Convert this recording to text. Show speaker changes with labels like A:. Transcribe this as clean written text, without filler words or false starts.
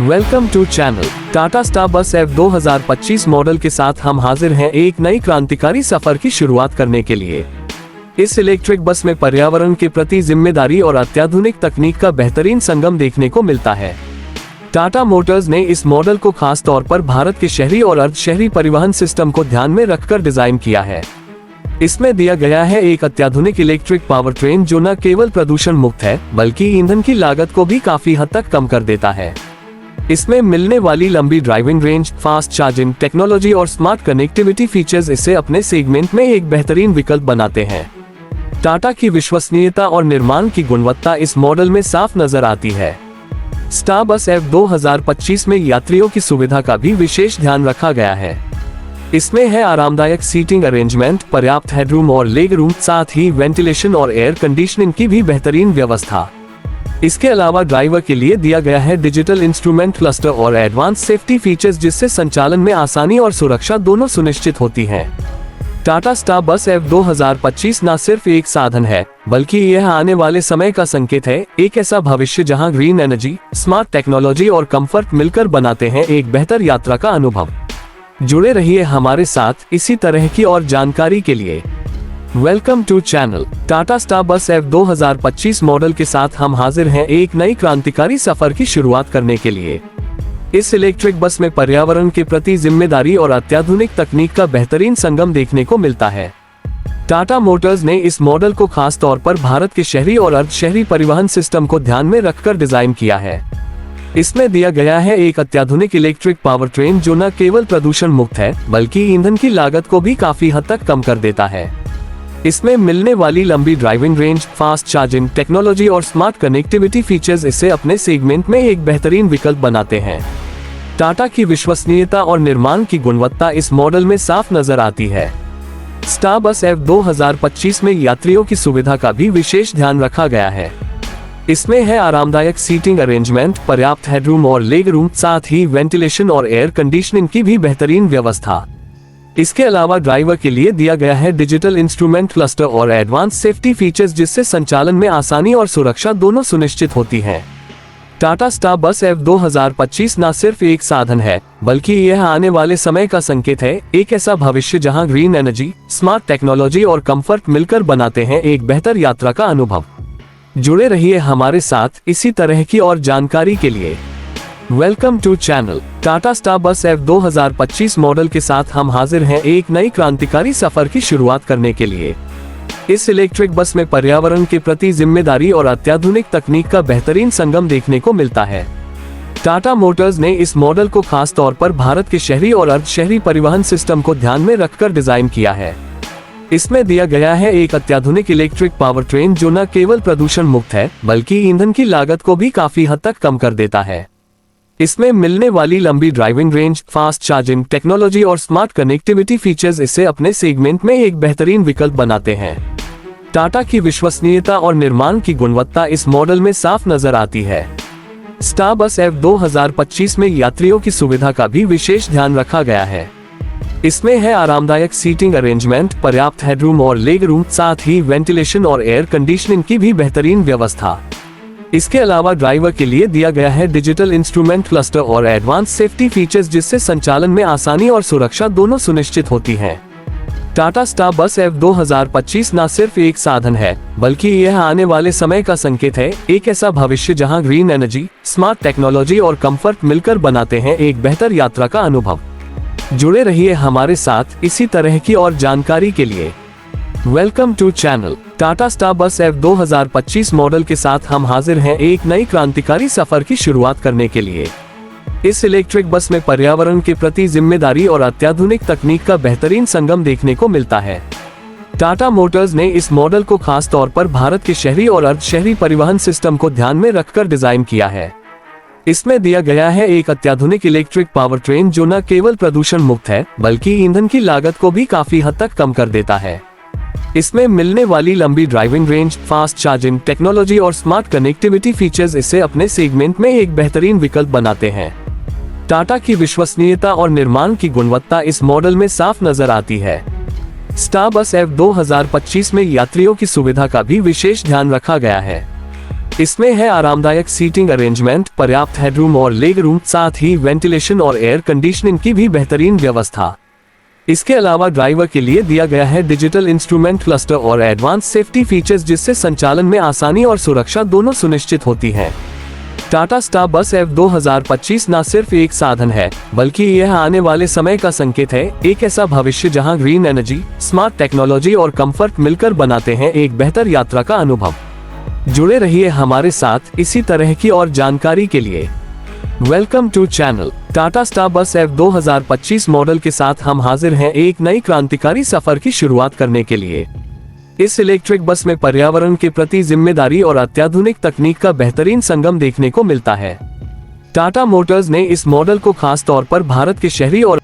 A: Welcome to channel Tata star bus F 2025 model के साथ हम हाजिर हैं एक नई क्रांतिकारी सफर की शुरुआत करने के लिए। इस इलेक्ट्रिक बस में पर्यावरण के प्रति जिम्मेदारी और अत्याधुनिक तकनीक का बेहतरीन संगम देखने को मिलता है। टाटा मोटर्स ने इस मॉडल को खास तौर पर भारत के शहरी और अर्ध शहरी परिवहन सिस्टम को ध्यान में रखकर डिजाइन किया है। इसमें दिया गया है एक अत्याधुनिक इलेक्ट्रिक पावर ट्रेन जो न केवल प्रदूषण मुक्त है बल्कि ईंधन की लागत को भी काफी हद तक कम कर देता है। इसमें मिलने वाली लंबी driving range, fast charging technology और स्मार्ट कनेक्टिविटी फीचर्स इसे अपने सेगमेंट में एक बेहतरीन विकल्प बनाते हैं। टाटा की विश्वसनीयता और निर्माण की गुणवत्ता इस मॉडल में साफ नजर आती है। स्टार बस F 2025 में यात्रियों की सुविधा का भी विशेष ध्यान रखा गया है। इसमें है आरामदायक सीटिंग अरेंजमेंट, पर्याप्त हेडरूम और लेग रूम, साथ ही वेंटिलेशन और एयर कंडीशनिंग की भी बेहतरीन व्यवस्था। इसके अलावा ड्राइवर के लिए दिया गया है डिजिटल इंस्ट्रूमेंट क्लस्टर और एडवांस सेफ्टी फीचर्स जिससे संचालन में आसानी और सुरक्षा दोनों सुनिश्चित होती हैं। टाटा स्टार बस F 2025 न सिर्फ एक साधन है बल्कि यह आने वाले समय का संकेत है, एक ऐसा भविष्य जहां ग्रीन एनर्जी, स्मार्ट टेक्नोलॉजी और कंफर्ट मिलकर बनाते हैं एक बेहतर यात्रा का अनुभव। जुड़े रहिए हमारे साथ इसी तरह की और जानकारी के लिए। Welcome to channel Tata star bus F 2025 model के साथ हम हाजिर हैं एक नई क्रांतिकारी सफर की शुरुआत करने के लिए। इस इलेक्ट्रिक बस में पर्यावरण के प्रति जिम्मेदारी और अत्याधुनिक तकनीक का बेहतरीन संगम देखने को मिलता है। टाटा मोटर्स ने इस मॉडल को खास तौर पर भारत के शहरी और अर्ध शहरी परिवहन सिस्टम को ध्यान में रखकर डिजाइन किया है। इसमें दिया गया है एक अत्याधुनिक इलेक्ट्रिक पावर ट्रेन जो न केवल प्रदूषण मुक्त है बल्कि ईंधन की लागत को भी काफी हद तक कम कर देता है। इसमें मिलने वाली लंबी driving range, fast charging technology और स्मार्ट कनेक्टिविटी फीचर्स इसे अपने सेगमेंट में एक बेहतरीन विकल्प बनाते हैं। टाटा की विश्वसनीयता और निर्माण की गुणवत्ता इस मॉडल में साफ नजर आती है। स्टार बस F 2025 में यात्रियों की सुविधा का भी विशेष ध्यान रखा गया है। इसमें है आरामदायक सीटिंग अरेंजमेंट, पर्याप्त हेडरूम और लेग रूम, साथ ही वेंटिलेशन और एयर कंडीशनिंग की भी बेहतरीन व्यवस्था। इसके अलावा ड्राइवर के लिए दिया गया है डिजिटल इंस्ट्रूमेंट क्लस्टर और एडवांस सेफ्टी फीचर्स जिससे संचालन में आसानी और सुरक्षा दोनों सुनिश्चित होती हैं। टाटा स्टार बस F 2025 न सिर्फ एक साधन है बल्कि यह आने वाले समय का संकेत है, एक ऐसा भविष्य जहां ग्रीन एनर्जी, स्मार्ट टेक्नोलॉजी और कंफर्ट मिलकर बनाते हैं एक बेहतर यात्रा का अनुभव। जुड़े रहिए हमारे साथ इसी तरह की और जानकारी के लिए। Welcome to channel Tata star bus F 2025 model के साथ हम हाजिर हैं एक नई क्रांतिकारी सफर की शुरुआत करने के लिए। इस इलेक्ट्रिक बस में पर्यावरण के प्रति जिम्मेदारी और अत्याधुनिक तकनीक का बेहतरीन संगम देखने को मिलता है। टाटा मोटर्स ने इस मॉडल को खास तौर पर भारत के शहरी और अर्ध शहरी परिवहन सिस्टम को ध्यान में रखकर डिजाइन किया है। इसमें दिया गया है एक अत्याधुनिक इलेक्ट्रिक पावर ट्रेन जो न केवल प्रदूषण मुक्त है बल्कि ईंधन की लागत को भी काफी हद तक कम कर देता है। इसमें मिलने वाली लंबी driving range, fast charging technology और स्मार्ट कनेक्टिविटी फीचर्स इसे अपने सेगमेंट में एक बेहतरीन विकल्प बनाते हैं। टाटा की विश्वसनीयता और निर्माण की गुणवत्ता इस मॉडल में साफ नजर आती है। स्टार बस F 2025 में यात्रियों की सुविधा का भी विशेष ध्यान रखा गया है। इसमें है आरामदायक सीटिंग अरेंजमेंट, पर्याप्त हेडरूम और लेग रूम, साथ ही वेंटिलेशन और एयर कंडीशनिंग की भी बेहतरीन व्यवस्था। इसके अलावा ड्राइवर के लिए दिया गया है डिजिटल इंस्ट्रूमेंट क्लस्टर और एडवांस सेफ्टी फीचर्स जिससे संचालन में आसानी और सुरक्षा दोनों सुनिश्चित होती हैं। टाटा स्टार बस F 2025 न सिर्फ एक साधन है बल्कि यह आने वाले समय का संकेत है, एक ऐसा भविष्य जहां ग्रीन एनर्जी, स्मार्ट टेक्नोलॉजी और कंफर्ट मिलकर बनाते हैं एक बेहतर यात्रा का अनुभव। जुड़े रहिए हमारे साथ इसी तरह की और जानकारी के लिए। Welcome to channel Tata star bus F 2025 model के साथ हम हाजिर हैं एक नई क्रांतिकारी सफर की शुरुआत करने के लिए। इस इलेक्ट्रिक बस में पर्यावरण के प्रति जिम्मेदारी और अत्याधुनिक तकनीक का बेहतरीन संगम देखने को मिलता है। टाटा मोटर्स ने इस मॉडल को खास तौर पर भारत के शहरी और अर्ध शहरी परिवहन सिस्टम को ध्यान में रखकर डिजाइन किया है। इसमें दिया गया है एक अत्याधुनिक इलेक्ट्रिक पावर ट्रेन जो न केवल प्रदूषण मुक्त है बल्कि ईंधन की लागत को भी काफी हद तक कम कर देता है। इसमें मिलने वाली लंबी driving range, fast charging technology और स्मार्ट कनेक्टिविटी फीचर्स इसे अपने सेगमेंट में एक बेहतरीन विकल्प बनाते हैं। टाटा की विश्वसनीयता और निर्माण की गुणवत्ता इस मॉडल में साफ नजर आती है। स्टार बस F 2025 में यात्रियों की सुविधा का भी विशेष ध्यान रखा गया है। इसमें है आरामदायक सीटिंग अरेंजमेंट, पर्याप्त हेडरूम और लेग रूम, साथ ही वेंटिलेशन और एयर कंडीशनिंग की भी बेहतरीन व्यवस्था। इसके अलावा ड्राइवर के लिए दिया गया है डिजिटल इंस्ट्रूमेंट क्लस्टर और एडवांस सेफ्टी फीचर्स, जिससे संचालन में आसानी और सुरक्षा दोनों सुनिश्चित होती है। टाटा स्टार बस F 2025 न सिर्फ एक साधन है, बल्कि यह आने वाले समय का संकेत है, एक ऐसा भविष्य जहां ग्रीन एनर्जी, स्मार्ट टेक्नोलॉजी और कंफर्ट मिलकर बनाते हैं एक बेहतर यात्रा का अनुभव। जुड़े रहिए हमारे साथ इसी तरह की और जानकारी के लिए। Welcome to channel. Tata star bus F 2025 model के साथ हम हाजिर हैं एक नई क्रांतिकारी सफर की शुरुआत करने के लिए। इस इलेक्ट्रिक बस में पर्यावरण के प्रति जिम्मेदारी और अत्याधुनिक तकनीक का बेहतरीन संगम देखने को मिलता है। टाटा मोटर्स ने इस मॉडल को खास तौर पर भारत के शहरी और